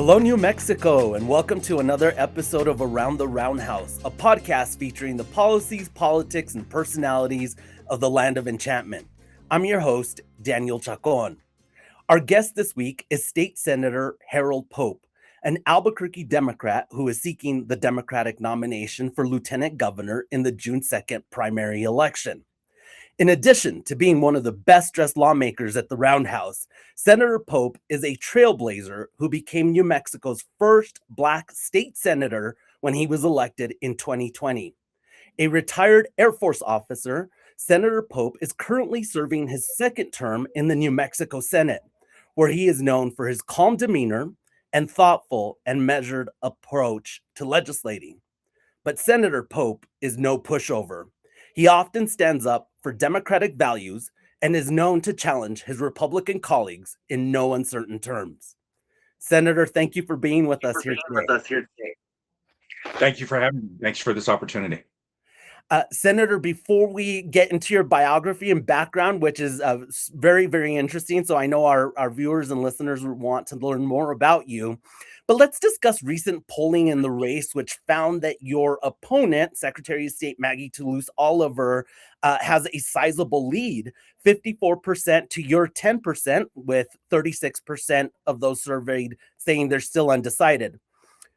Hello, New Mexico, and welcome to another episode of Around the Roundhouse, a podcast featuring the policies, politics, and personalities of the land of enchantment. I'm your host, Daniel Chacón. Our guest this week is State Senator Harold Pope, an Albuquerque Democrat who is seeking the Democratic nomination for Lieutenant Governor in the June 2nd primary election. In addition to being one of the best-dressed lawmakers at the Roundhouse, Senator Pope is a trailblazer who became New Mexico's first Black state senator when he was elected in 2020. A retired Air Force officer, Senator Pope is currently serving his second term in the New Mexico Senate, where he is known for his calm demeanor and thoughtful and measured approach to legislating. But Senator Pope is no pushover. He often stands up for democratic values and is known to challenge his Republican colleagues in no uncertain terms. Senator, thank you for being with us here today. Thank you for having me. Thanks for this opportunity. Senator, before we get into your biography and background, which is very, very interesting, so I know our viewers and listeners want to learn more about you, but let's discuss recent polling in the race, which found that your opponent, Secretary of State Maggie Toulouse Oliver, has a sizable lead, 54% to your 10%, with 36% of those surveyed saying they're still undecided.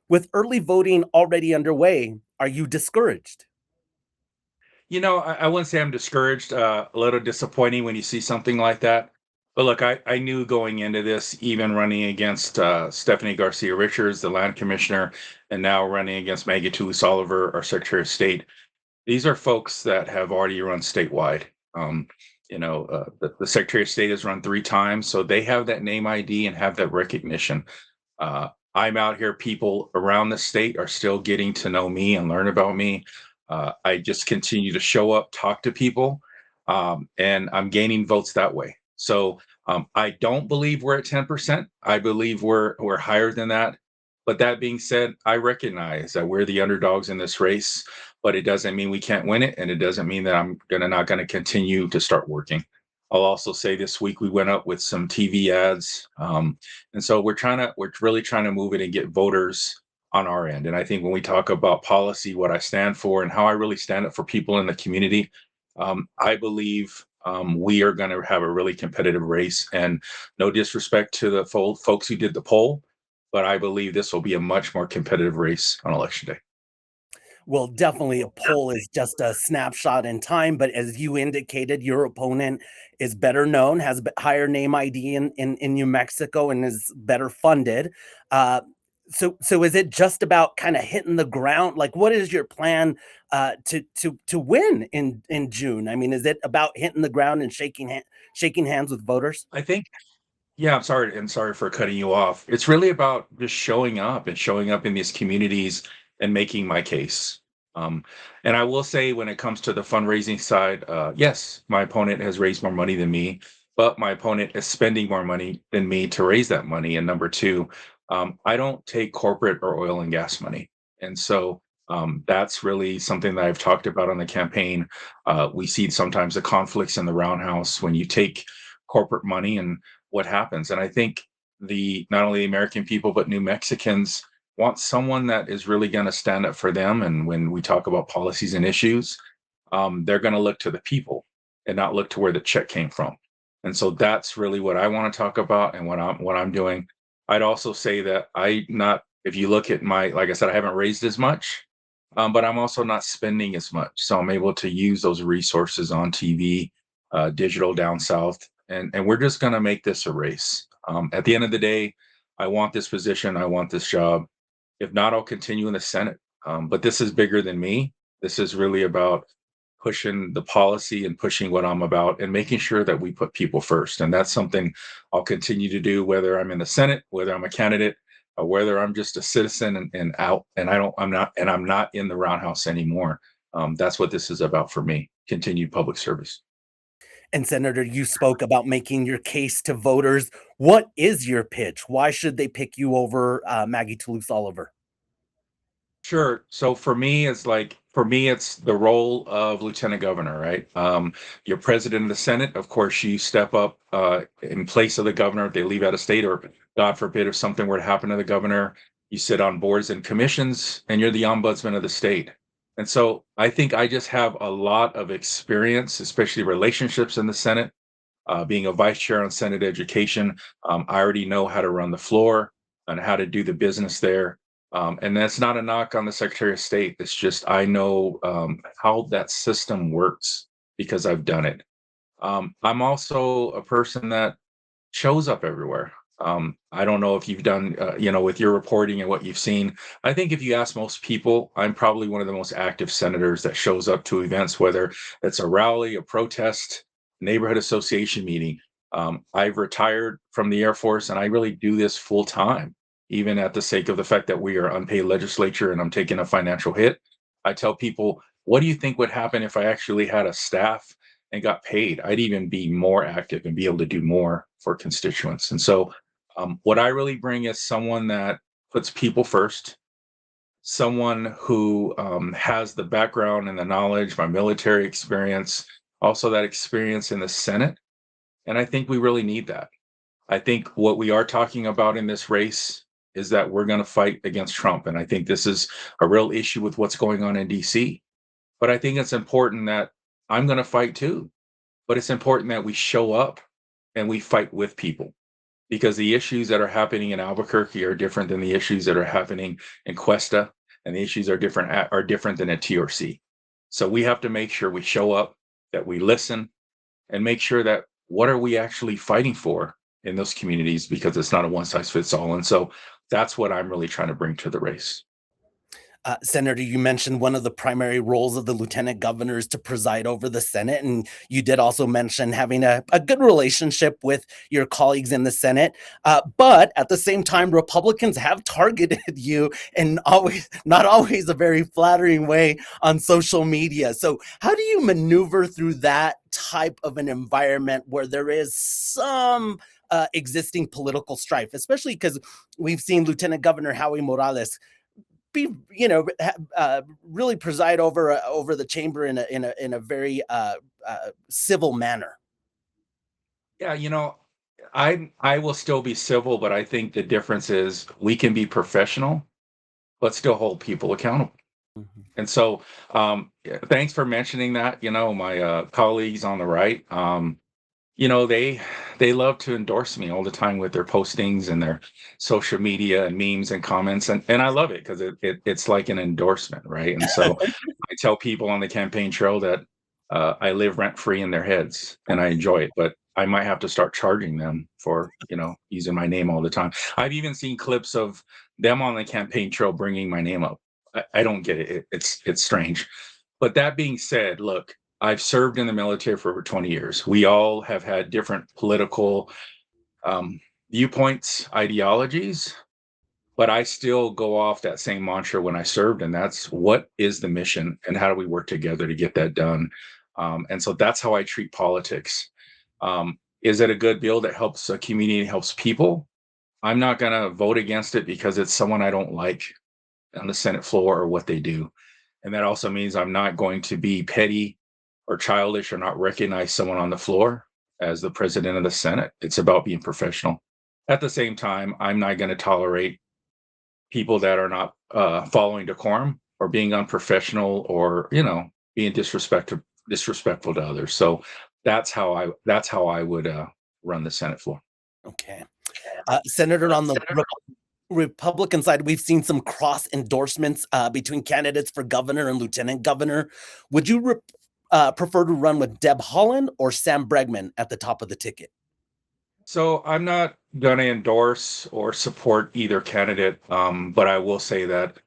With early voting already underway, are you discouraged? I wouldn't say I'm discouraged, a little disappointing when you see something like that. But look, I knew going into this, even running against Stephanie Garcia Richards, the land commissioner, and now running against Maggie Toulouse Oliver, our Secretary of State. These are folks that have already run statewide. The Secretary of State has run 3 times, so they have that name ID and have that recognition. I'm out here, people around the state are still getting to know me and learn about me. I just continue to show up, talk to people, and I'm gaining votes that way. So I don't believe we're at 10%. I believe we're higher than that. But that being said, I recognize that we're the underdogs in this race, but it doesn't mean we can't win it, and it doesn't mean that I'm not gonna continue to start working. I'll also say this week we went up with some TV ads, and so we're really trying to move it and get voters on our end. And I think when we talk about policy, what I stand for and how I really stand up for people in the community, I believe we are going to have a really competitive race. And no disrespect to the folks who did the poll, but I believe this will be a much more competitive race on election day. Well, definitely a poll is just a snapshot in time, but as you indicated, your opponent is better known, has a higher name ID in New Mexico, and is better funded. So is it just about kind of hitting the ground? Like, what is your plan to win in June? I mean, is it about hitting the ground and shaking hands with voters? I think, yeah, I'm sorry for cutting you off. It's really about just showing up and showing up in these communities and making my case. Um, and I will say, when it comes to the fundraising side, yes, my opponent has raised more money than me, but my opponent is spending more money than me to raise that money. And number two, I don't take corporate or oil and gas money. And so that's really something that I've talked about on the campaign. We see sometimes the conflicts in the Roundhouse when you take corporate money and what happens. And I think the not only the American people, but New Mexicans want someone that is really going to stand up for them. And when we talk about policies and issues, they're going to look to the people and not look to where the check came from. And so that's really what I want to talk about and what I'm doing. I'd also say that if you look at like I said, I haven't raised as much, but I'm also not spending as much. So I'm able to use those resources on TV, digital down south, and we're just going to make this a race. At the end of the day, I want this position. I want this job. If not, I'll continue in the Senate. But this is bigger than me. This is really about pushing the policy and pushing what I'm about and making sure that we put people first. And that's something I'll continue to do, whether I'm in the Senate, whether I'm a candidate, or whether I'm just a citizen and out and I'm not in the Roundhouse anymore. That's what this is about for me, continued public service. And Senator, you spoke about making your case to voters. What is your pitch? Why should they pick you over Maggie Toulouse Oliver? Sure. So for me, it's the role of lieutenant governor, right? You're president of the Senate. Of course, you step up in place of the governor if they leave out of state, or God forbid, if something were to happen to the governor, you sit on boards and commissions, and you're the ombudsman of the state. And so I think I just have a lot of experience, especially relationships in the Senate. Being a vice chair on Senate Education, I already know how to run the floor and how to do the business there. And that's not a knock on the Secretary of State. It's just I know how that system works because I've done it. I'm also a person that shows up everywhere. I don't know if you've done, with your reporting and what you've seen. I think if you ask most people, I'm probably one of the most active senators that shows up to events, whether it's a rally, a protest, neighborhood association meeting. I've retired from the Air Force and I really do this full time, even at the sake of the fact that we are unpaid legislature and I'm taking a financial hit. I tell people, what do you think would happen if I actually had a staff and got paid? I'd even be more active and be able to do more for constituents. And so, what I really bring is someone that puts people first, someone who has the background and the knowledge, my military experience, also that experience in the Senate. And I think we really need that. I think what we are talking about in this race is that we're going to fight against Trump. And I think this is a real issue with what's going on in DC. But I think it's important that I'm going to fight too. But it's important that we show up and we fight with people, because the issues that are happening in Albuquerque are different than the issues that are happening in Cuesta, and the issues are different than at TRC. So we have to make sure we show up, that we listen, and make sure that what are we actually fighting for in those communities, because it's not a one size fits all. And so that's what I'm really trying to bring to the race. Senator, you mentioned one of the primary roles of the lieutenant governor is to preside over the Senate. And you did also mention having a good relationship with your colleagues in the Senate. But at the same time, Republicans have targeted you in not always a very flattering way on social media. So, how do you maneuver through that type of an environment where there is some existing political strife, especially because we've seen Lieutenant Governor Howie Morales be really preside over the chamber in a very civil manner. Yeah, I will still be civil, but I think the difference is we can be professional, but still hold people accountable. Mhm. And so, yeah, thanks for mentioning that. My colleagues on the right, they love to endorse me all the time with their postings and their social media and memes and comments, and I love it because it's like an endorsement, right? And so I tell people on the campaign trail that I live rent free in their heads and I enjoy it, but I might have to start charging them for using my name all the time. I've even seen clips of them on the campaign trail bringing my name up. I don't get it. It's strange. But that being said, look, I've served in the military for over 20 years. We all have had different political viewpoints, ideologies, but I still go off that same mantra when I served, and that's what is the mission and how do we work together to get that done. And so that's how I treat politics. Is it a good bill that helps a community, helps people? I'm not going to vote against it because it's someone I don't like on the Senate floor or what they do. And that also means I'm not going to be petty or childish or not recognize someone on the floor as the president of the Senate. It's about being professional. At the same time, I'm not going to tolerate people that are not following decorum or being unprofessional or being disrespectful to others. So that's how I would run the Senate floor. Okay, Senator, on the Republican side, we've seen some cross endorsements between candidates for governor and lieutenant governor. Would you prefer to run with Deb Haaland or Sam Bregman at the top of the ticket? So I'm not going to endorse or support either candidate, but I will say that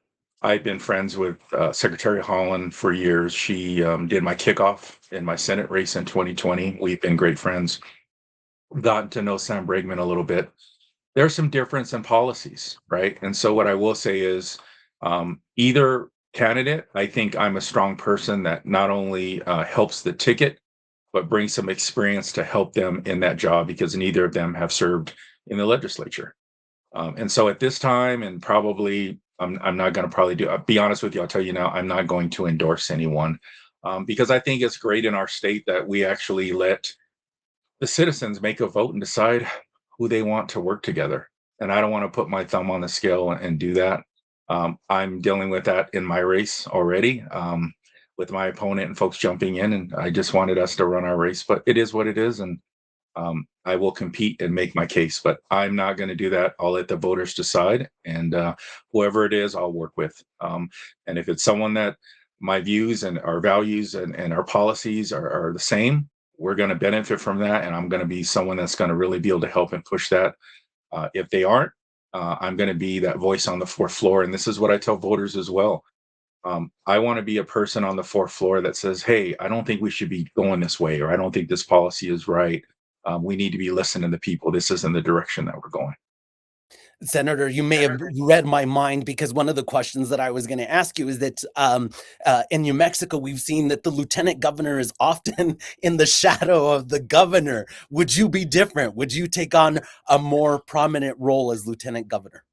I've been friends with Secretary Holland for years. She did my kickoff in my Senate race in 2020. We've been great friends. Gotten to know Sam Bregman a little bit. There's some difference in policies, right? And so what I will say is either candidate, I think I'm a strong person that not only helps the ticket, but brings some experience to help them in that job because neither of them have served in the legislature. And so at this time, and probably I'm not going to probably do. I'll be honest with you. I'll tell you now. I'm not going to endorse anyone because I think it's great in our state that we actually let the citizens make a vote and decide who they want to work together. And I don't want to put my thumb on the scale and do that. I'm dealing with that in my race already with my opponent and folks jumping in. And I just wanted us to run our race, but it is what it is. And I will compete and make my case, but I'm not going to do that. I'll let the voters decide. And whoever it is, I'll work with. And if it's someone that my views and our values and our policies are the same, we're going to benefit from that. And I'm going to be someone that's going to really be able to help and push that. If they aren't, I'm going to be that voice on the fourth floor. And this is what I tell voters as well. I want to be a person on the fourth floor that says, hey, I don't think we should be going this way, or I don't think this policy is right. We need to be listening to people. This isn't the direction that we're going. Senator, you may have read my mind, because one of the questions that I was going to ask you is that in New Mexico, we've seen that the lieutenant governor is often in the shadow of the governor. Would you be different? Would you take on a more prominent role as lieutenant governor?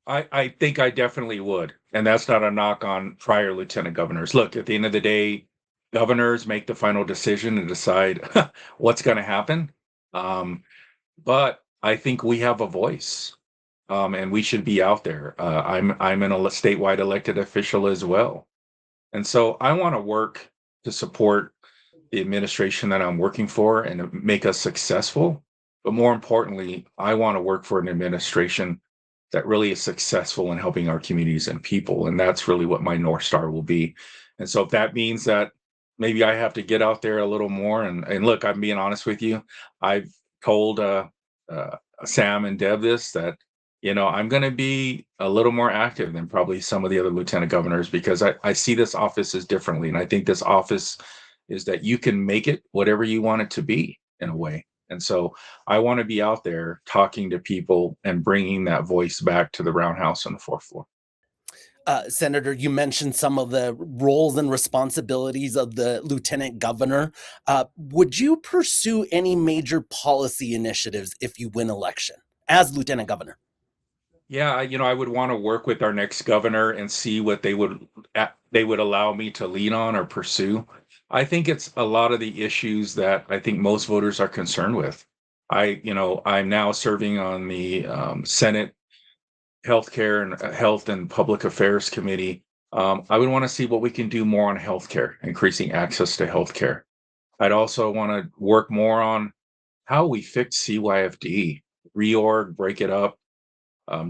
I think I definitely would. And that's not a knock on prior lieutenant governors. Look, at the end of the day, governors make the final decision and decide what's going to happen. But I think we have a voice. And we should be out there. I'm an statewide elected official as well, and so I want to work to support the administration that I'm working for and to make us successful. But more importantly, I want to work for an administration that really is successful in helping our communities and people, and that's really what my North Star will be. And so if that means that maybe I have to get out there a little more, and look, I'm being honest with you, I've told Sam and Deb this, that I'm going to be a little more active than probably some of the other lieutenant governors, because I see this office as differently. And I think this office is that you can make it whatever you want it to be in a way. And so I want to be out there talking to people and bringing that voice back to the Roundhouse on the fourth floor. Senator, you mentioned some of the roles and responsibilities of the lieutenant governor. Would you pursue any major policy initiatives if you win election as lieutenant governor? Yeah, I would want to work with our next governor and see what they would allow me to lean on or pursue. I think it's a lot of the issues that I think most voters are concerned with. I'm now serving on the Senate Healthcare and Health and Public Affairs Committee. I would want to see what we can do more on healthcare, increasing access to healthcare. I'd also want to work more on how we fix CYFD, reorg, break it up,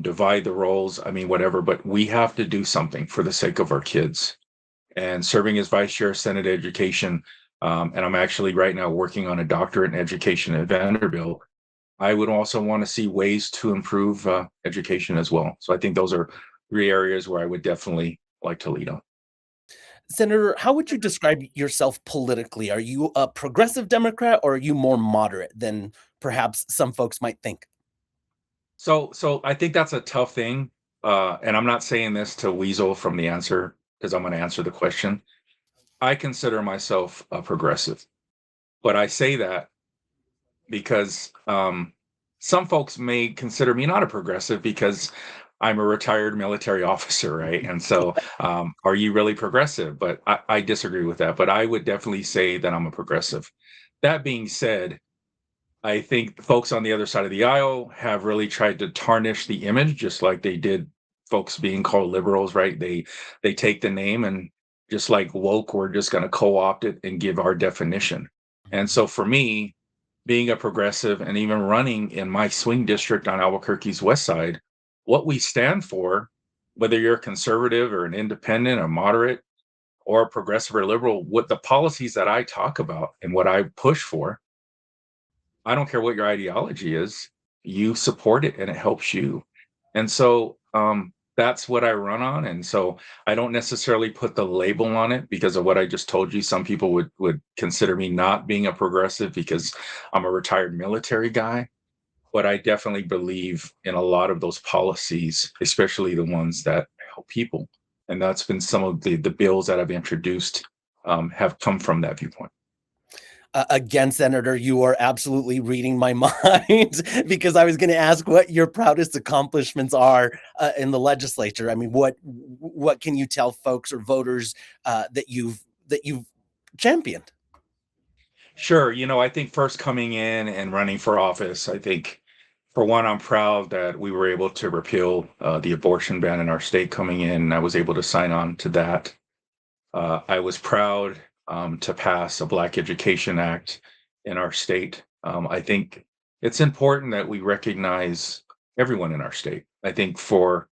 divide the roles. I mean, whatever, but we have to do something for the sake of our kids. And serving as vice chair of Senate Education, and I'm actually right now working on a doctorate in education at Vanderbilt. I would also want to see ways to improve education as well. So I think those are three areas where I would definitely like to lead on. Senator, how would you describe yourself politically? Are you a progressive Democrat, or are you more moderate than perhaps some folks might think? So I think that's a tough thing. And I'm not saying this to weasel from the answer, because I'm going to answer the question. I consider myself a progressive, but I say that because some folks may consider me not a progressive because I'm a retired military officer, right? And so, are you really progressive? But I disagree with that. But I would definitely say that I'm a progressive. That being said, I think folks on the other side of the aisle have really tried to tarnish the image, just like they did folks being called liberals, right? They take the name, and just like woke, we're just going to co-opt it and give our definition. And so for me, being a progressive and even running in my swing district on Albuquerque's west side, what we stand for, whether you're a conservative or an independent or moderate or a progressive or liberal, what the policies that I talk about and what I push for, I don't care what your ideology is, you support it and it helps you. And so that's what I run on. And so I don't necessarily put the label on it because of what I just told you. Some people would consider me not being a progressive because I'm a retired military guy. But I definitely believe in a lot of those policies, especially the ones that help people. And that's been some of the bills that I've introduced have come from that viewpoint. Again, Senator, you are absolutely reading my mind because I was going to ask what your proudest accomplishments are in the legislature. I mean, what can you tell folks or voters that you've championed? Sure. I think first coming in and running for office, I think for one, I'm proud that we were able to repeal the abortion ban in our state coming in. And I was able to sign on to that. I was proud to pass a Black Education Act in our state. I think it's important that we recognize everyone in our state. I think for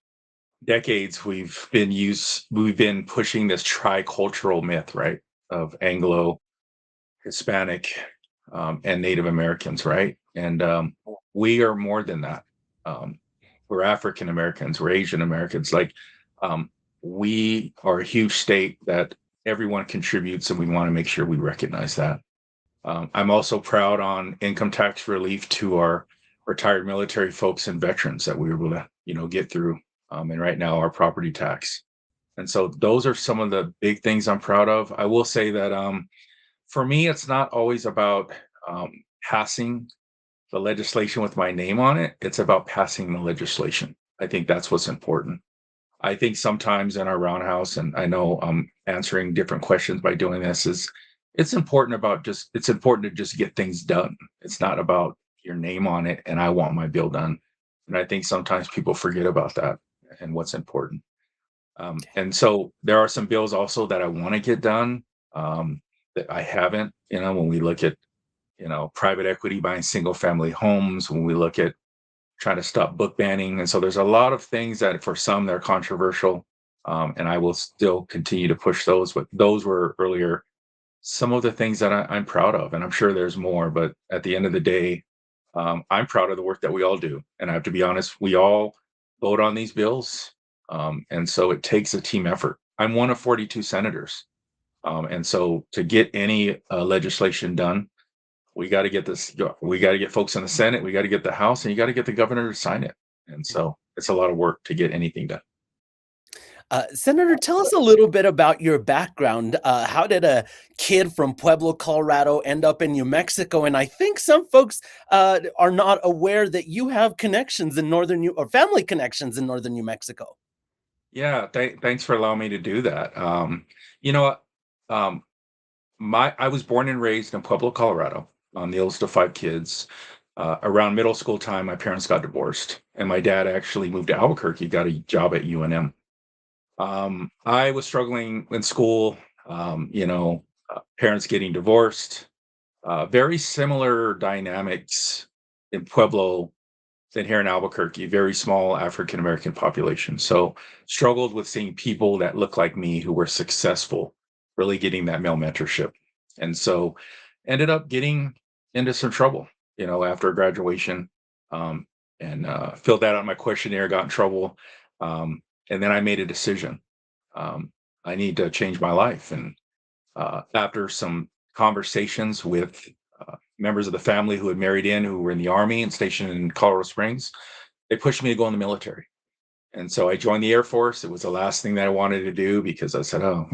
decades we've been pushing this tricultural myth, right, of Anglo, Hispanic, and Native Americans, right? And we are more than that. Um, we're African Americans, we're Asian Americans. Like, um, we are a huge state that everyone contributes, and we want to make sure we recognize that. I'm also proud on income tax relief to our retired military folks and veterans that we were able to, get through. And right now, our property tax. And so those are some of the big things I'm proud of. I will say that for me, it's not always about passing the legislation with my name on it. It's about passing the legislation. I think that's what's important. I think sometimes in our roundhouse, and I know I'm answering different questions by doing this, is it's important to just get things done. It's not about your name on it and I want my bill done. And I think sometimes people forget about that and what's important. And so there are some bills also that I want to get done that I haven't. When we look at private equity buying single family homes, when we look at trying to stop book banning, and so there's a lot of things that for some they're controversial, and I will still continue to push those. But those were earlier some of the things that I'm proud of, and I'm sure there's more. But at the end of the day, I'm proud of the work that we all do, and I have to be honest, we all vote on these bills, and so it takes a team effort. I'm one of 42 senators, and so to get any legislation done, we got to get this. We got to get folks in the Senate. We got to get the House, and you got to get the governor to sign it. And so it's a lot of work to get anything done. Senator, tell us a little bit about your background. How did a kid from Pueblo, Colorado, end up in New Mexico? And I think some folks are not aware that you have connections in or family connections in northern New Mexico. Yeah, thanks for allowing me to do that. You know, um, I was born and raised in Pueblo, Colorado. I'm the oldest of five kids. Around middle school time, my parents got divorced, and my dad actually moved to Albuquerque, got a job at UNM. I was struggling in school, parents getting divorced, very similar dynamics in Pueblo than here in Albuquerque, very small African American population. So struggled with seeing people that look like me who were successful, really getting that male mentorship. And so ended up getting into some trouble, after graduation, um, and filled that out on my questionnaire, got in trouble. And then I made a decision. Um, I need to change my life. And after some conversations with members of the family who had married in, who were in the Army and stationed in Colorado Springs, they pushed me to go in the military. And so I joined the Air Force. It was the last thing that I wanted to do because I said, oh,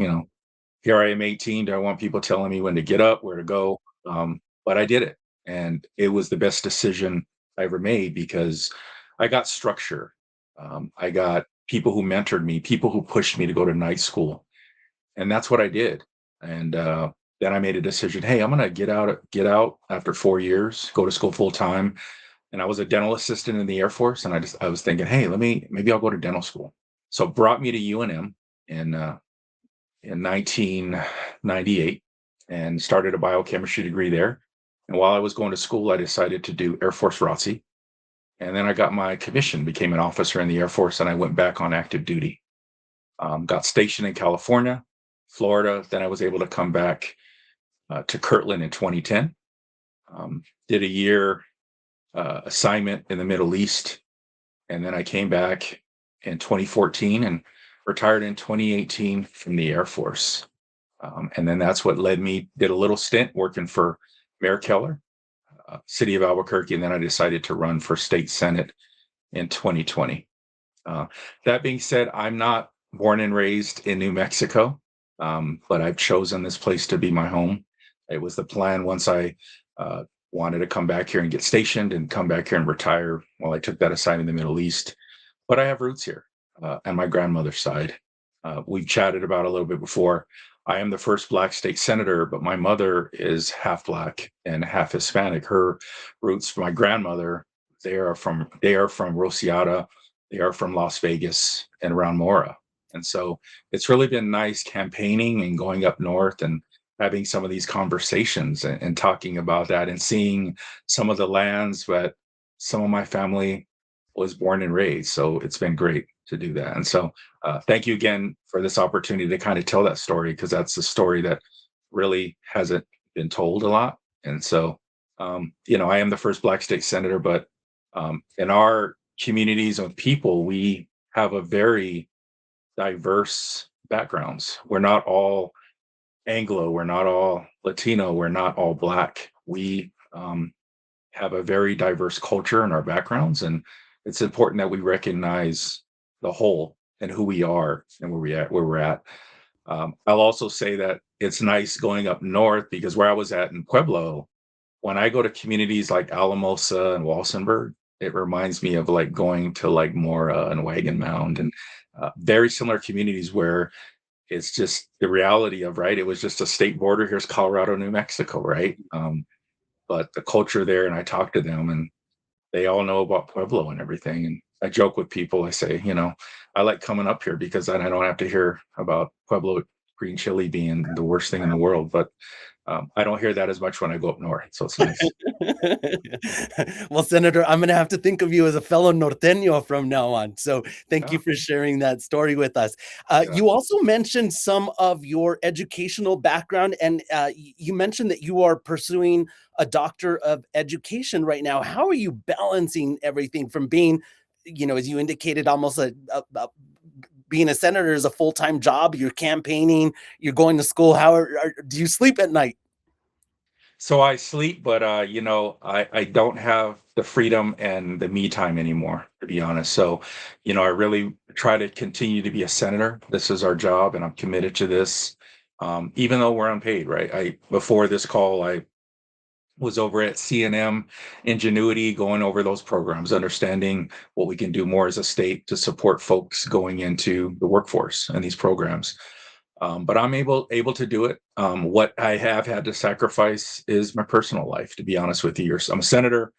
here I am 18. Do I want people telling me when to get up, where to go? But I did it. And it was the best decision I ever made because I got structure. I got people who mentored me, people who pushed me to go to night school. And that's what I did. And then I made a decision. Hey, I'm going to get out after 4 years, go to school full time. And I was a dental assistant in the Air Force. And I was thinking, hey, maybe I'll go to dental school. So brought me to UNM in 1998 and started a biochemistry degree there. And while I was going to school, I decided to do Air Force ROTC. And then I got my commission, became an officer in the Air Force, and I went back on active duty. Got stationed in California, Florida. Then I was able to come back to Kirtland in 2010. Did a year assignment in the Middle East. And then I came back in 2014 and retired in 2018 from the Air Force. And then that's what led me, did a little stint working for Mayor Keller, city of Albuquerque. And then I decided to run for state Senate in 2020. That being said, I'm not born and raised in New Mexico, but I've chosen this place to be my home. It was the plan once I wanted to come back here and get stationed and come back here and retire while I took that assignment in the Middle East. But I have roots here on my grandmother's side. We've chatted about a little bit before. I am the first Black state senator, but my mother is half Black and half Hispanic. Her roots, my grandmother, they are from Rosiata, they are from Las Vegas and around Mora, and so it's really been nice campaigning and going up north and having some of these conversations and talking about that and seeing some of the lands that some of my family was born and raised. So it's been great to do that. And so thank you again for this opportunity to kind of tell that story, because that's a story that really hasn't been told a lot. And so, I am the first Black state senator, but in our communities of people, we have a very diverse backgrounds. We're not all Anglo, we're not all Latino, we're not all Black. We have a very diverse culture in our backgrounds, and it's important that we recognize the whole and who we are and where we're at. I'll also say that it's nice going up north, because where I was at in Pueblo, when I go to communities like Alamosa and Walsenburg, it reminds me of like going to like Mora and Wagon Mound and very similar communities where it's just the reality of, right, it was just a state border. Here's Colorado, New Mexico, right? But the culture there, and I talk to them, and they all know about Pueblo and everything. And I joke with people, I say, I like coming up here because then I don't have to hear about Pueblo green chili being the worst thing in the world. But I don't hear that as much when I go up north, so it's nice. Well, Senator, I'm going to have to think of you as a fellow norteño from now on. So thank you Yeah, for sharing that story with us. yeah. You also mentioned some of your educational background, and you mentioned that you are pursuing a doctor of education right now. How are you balancing everything from being, as you indicated, almost being a senator is a full-time job? You're campaigning, you're going to school. Do you sleep at night? So I sleep, but I don't have the freedom and the me time anymore, to be honest. So, I really try to continue to be a senator. This is our job, and I'm committed to this. Even though we're unpaid, right? I Before this call, I was over at CNM Ingenuity, going over those programs, understanding what we can do more as a state to support folks going into the workforce and these programs. But I'm able to do it. What I have had to sacrifice is my personal life, to be honest with you. I'm a senator,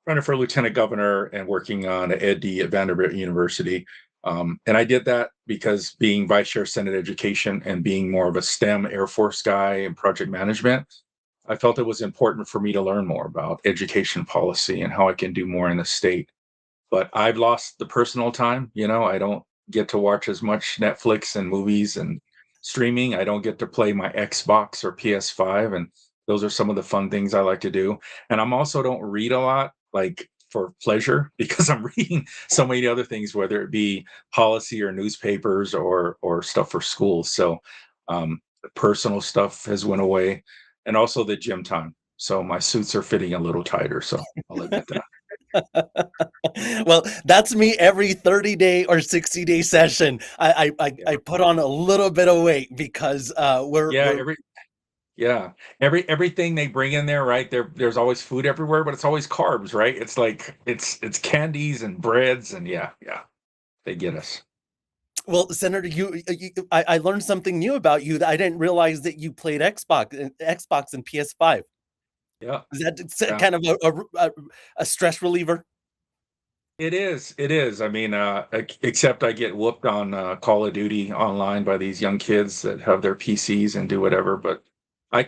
running for lieutenant governor, and working on an EdD at Vanderbilt University. And I did that because being vice chair Senate Education and being more of a STEM Air Force guy and project management, I felt it was important for me to learn more about education policy and how I can do more in the state. But I've lost the personal time. I don't get to watch as much Netflix and movies and streaming. I don't get to play my Xbox or PS5, and those are some of the fun things I like to do. And I'm also don't read a lot, like for pleasure, because I'm reading so many other things, whether it be policy or newspapers or stuff for school. So the personal stuff has went away, and also the gym time. So my suits are fitting a little tighter. So I'll admit that. Well, that's me every 30-day or 60-day session. I Yeah. put on a little bit of weight because Yeah. we're Yeah. Everything they bring in there, right? There's always food everywhere, but it's always carbs, right? It's like it's candies and breads, and yeah, yeah. They get us. well, Senator, I learned something new about you that I didn't realize that you played Xbox and PS5. Yeah. Is that Yeah. kind of a stress reliever? It is. It is. I mean, except I get whooped on Call of Duty online by these young kids that have their PCs and do whatever. But I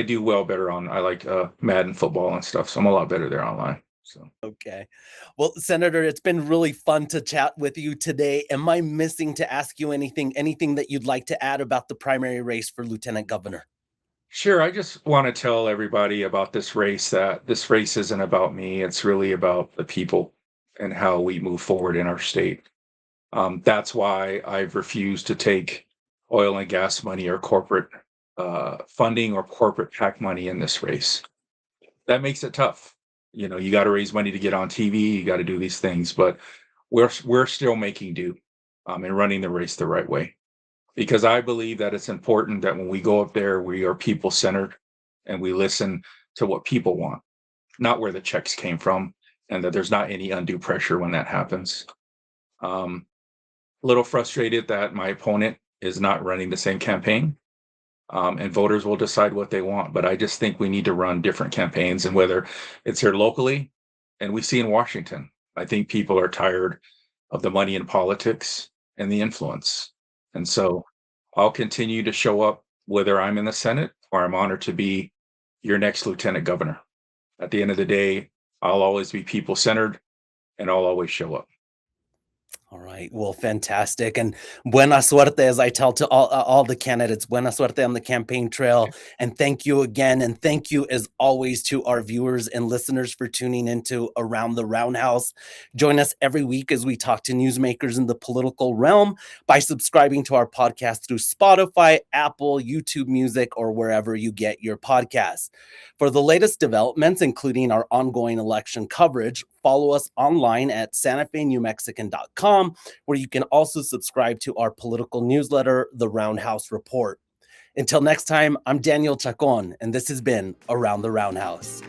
do well better on. I like Madden football and stuff, so I'm a lot better there online. So. Okay. Well, Senator, it's been really fun to chat with you today. Am I missing to ask you anything that you'd like to add about the primary race for lieutenant governor? Sure. I just want to tell everybody about this race, that this race isn't about me. It's really about the people and how we move forward in our state. That's why I've refused to take oil and gas money or corporate funding or corporate PAC money in this race. That makes it tough. You got to raise money to get on TV. You got to do these things, but we're still making do and running the race the right way. because I believe that it's important that when we go up there, we are people centered and we listen to what people want, not where the checks came from, and that there's not any undue pressure when that happens. A little frustrated that my opponent is not running the same campaign, and voters will decide what they want. But I just think we need to run different campaigns, and whether it's here locally, and we see in Washington, I think people are tired of the money in politics and the influence. And so I'll continue to show up whether I'm in the Senate or I'm honored to be your next lieutenant governor. At the end of the day, I'll always be people centered and I'll always show up. All right. Well, fantastic. And buena suerte, as I tell to all the candidates, buena suerte on the campaign trail. And thank you again. And thank you, as always, to our viewers and listeners for tuning into Around the Roundhouse. Join us every week as we talk to newsmakers in the political realm by subscribing to our podcast through Spotify, Apple, YouTube Music, or wherever you get your podcasts. For the latest developments, including our ongoing election coverage, follow us online at SantaFeNewMexican.com, where you can also subscribe to our political newsletter, The Roundhouse Report. Until next time, I'm Daniel Chacón, and this has been Around the Roundhouse.